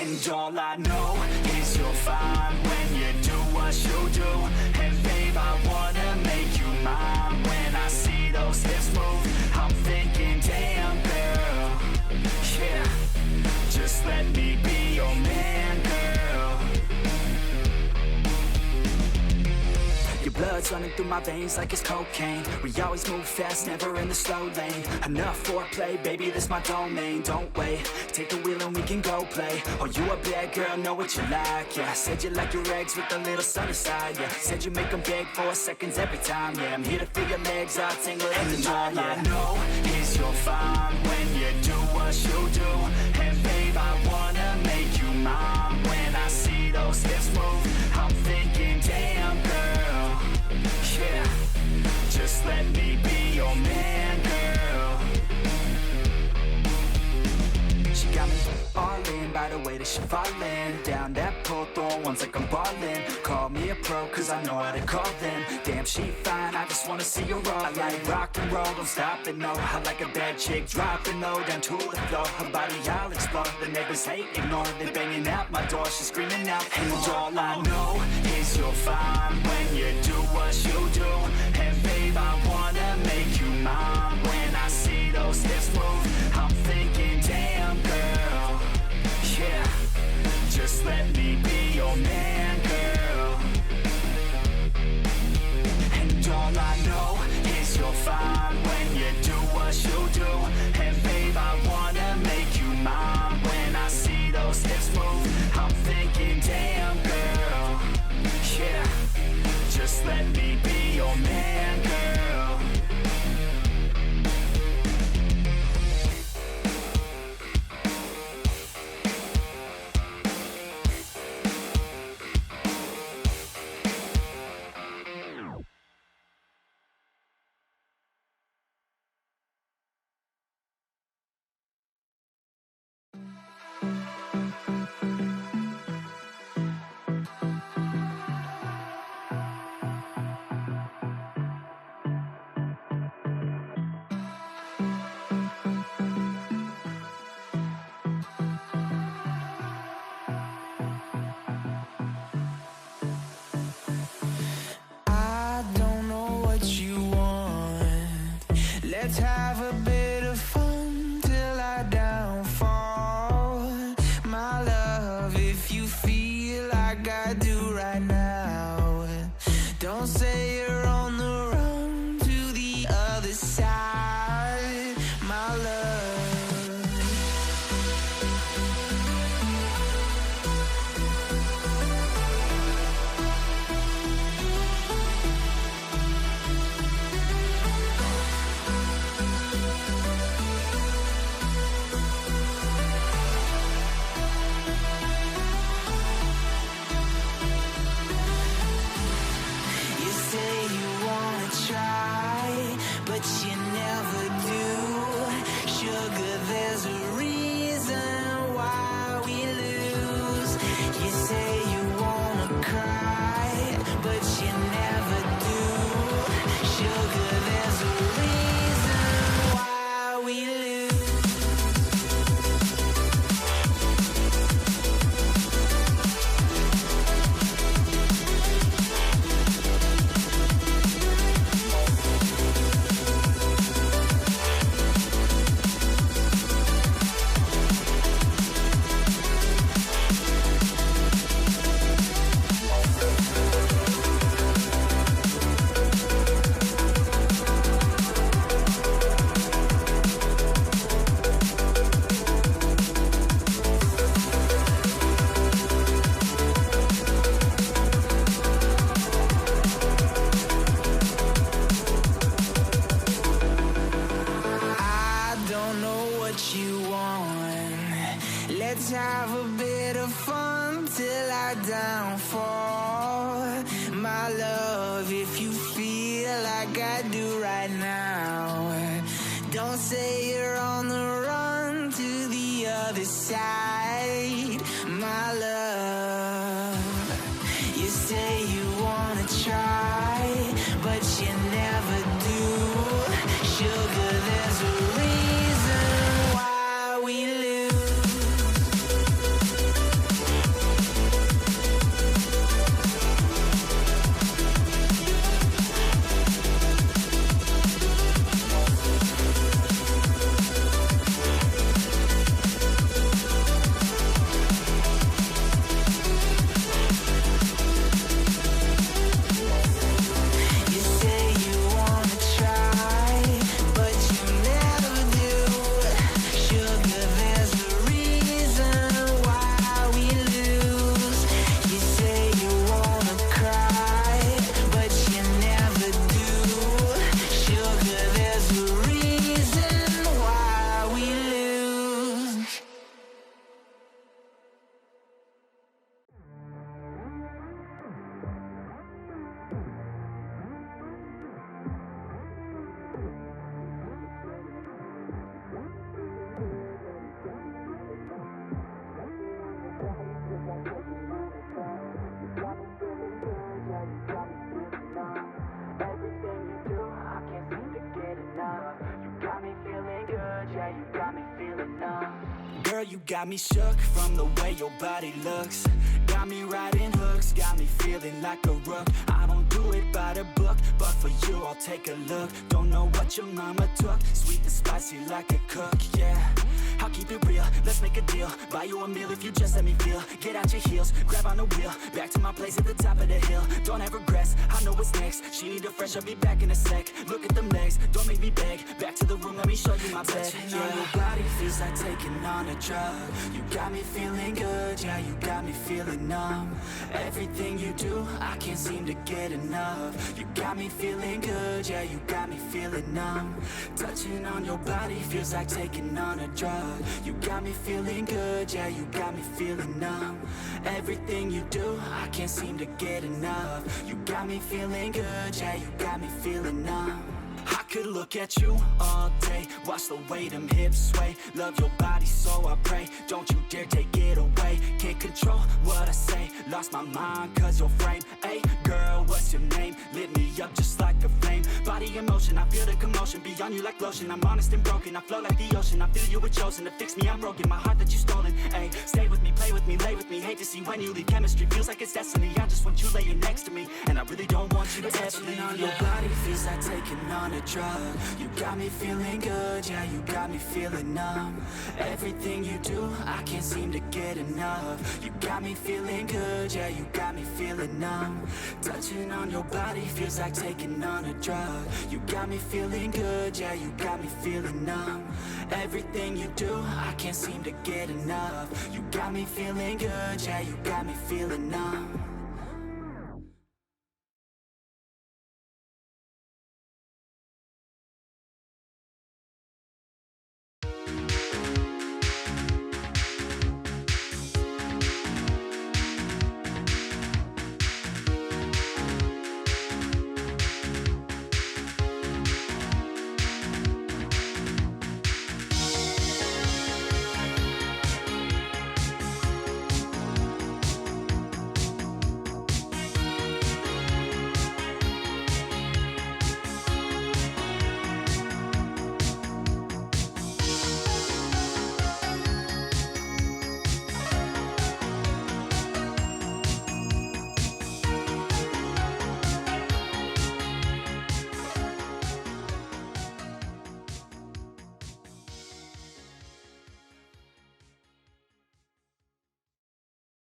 And all I know is you're fine when you do what you do. And babe, I wanna make you mine. When I see those hips move, I'm thinking, damn girl, yeah, just let me be your man, girl. Your blood's running through my veins like it's cocaine. We always move fast, never in the slow lane. Enough foreplay, baby, this my domain. Don't wait, take the wheel and we can go play. Oh, you a bad girl, know what you like, yeah. Said you like your eggs with a little sunny side, yeah. Said you make them beg for seconds every time, yeah. I'm here to feel your legs all tangled up in mine, yeah. And all I know is you're fine when you do what you do. And babe, I wanna make you mine. When I see those hips move, I'm thinking, damn girl, yeah, just let me be your man, girl. She got me all in by the way that she fallin' down that pole, throwing ones like I'm ballin'. Call me a pro, cause I know how to call them. Damn, she fine, I just wanna see her all. I like rock and roll, don't stop it, no. I like a bad chick, dropping low down to the floor. Her body, I'll explore. The neighbors hate, ignore. They banging out my door, she's screaming out. And all I know is you're fine when you do what you do. And babe, I wanna make you mine. When I see those hips move, I'm thinking, damn girl, yeah, just let me be your man, girl. And all I know is you're fine when you do what you do. And babe, I wanna make you mine. When I see those hips move, I'm thinking, damn girl, yeah, just let me be your man, girl. Let's have a bit of fun till I downfall. My love, if you feel like I do right now, don't say you're on the run to the other side, my love. But you never do. Sugar, there's a reason why we lose. You say you wanna cry, but you never do. Sugar, there's a reason why we lose. Let's have a bit of fun till I downfall. My love, if you feel like I do right now, don't say you're on the run to the other side, my love. You say you wanna try, but you never do. Sugar, there's a reason why we lose. you got me shook from the way your body looks. Got me riding hooks, got me feeling like a rook. I don't do it by the book, but for you I'll take a look. Don't know what your mama took, sweet and spicy like a cook, yeah. I'll keep it real, let's make a deal. Buy you a meal if you just let me feel. Get out your heels, grab on the wheel. Back to my place at the top of the hill. Don't have regrets, I know what's next. She need a fresh, I'll be back in a sec. Look at them legs, don't make me beg. Back to the room, let me show you my bed. Touching on your body feels like taking on a drug. You got me feeling good, yeah, you got me feeling numb. Everything you do, I can't seem to get enough. You got me feeling good, yeah, you got me feeling numb. Touching on your body feels like taking on a drug. You got me feeling good, yeah, you got me feeling numb. Everything you do, I can't seem to get enough. You got me feeling good, yeah, you got me feeling numb. I could look at you all day, watch the way them hips sway. Love your body, so I pray, don't you dare take it away. Can't control what I say, lost my mind cause your frame. Hey girl, what's your name? Lit me up just like a flame. Body in motion, I feel the commotion, be on you like lotion. I'm honest and broken, I flow like the ocean. I feel you were chosen to fix me, I'm broken. My heart that you stolen, hey. Stay with me, play with me, lay with me. Hate to see when you leave, chemistry feels like it's destiny. I just want you laying next to me, and I really don't want you to ever leave. On your body feels like taking on a drug. You got me feeling good, yeah, you got me feeling numb. Everything you do, I can't seem to get enough. You got me feeling good, yeah, you got me feeling numb. Touching on your body feels like taking on a drug. You got me feeling good, yeah, you got me feeling numb. Everything you do, I can't seem to get enough. You got me feeling good, yeah, you got me feeling numb.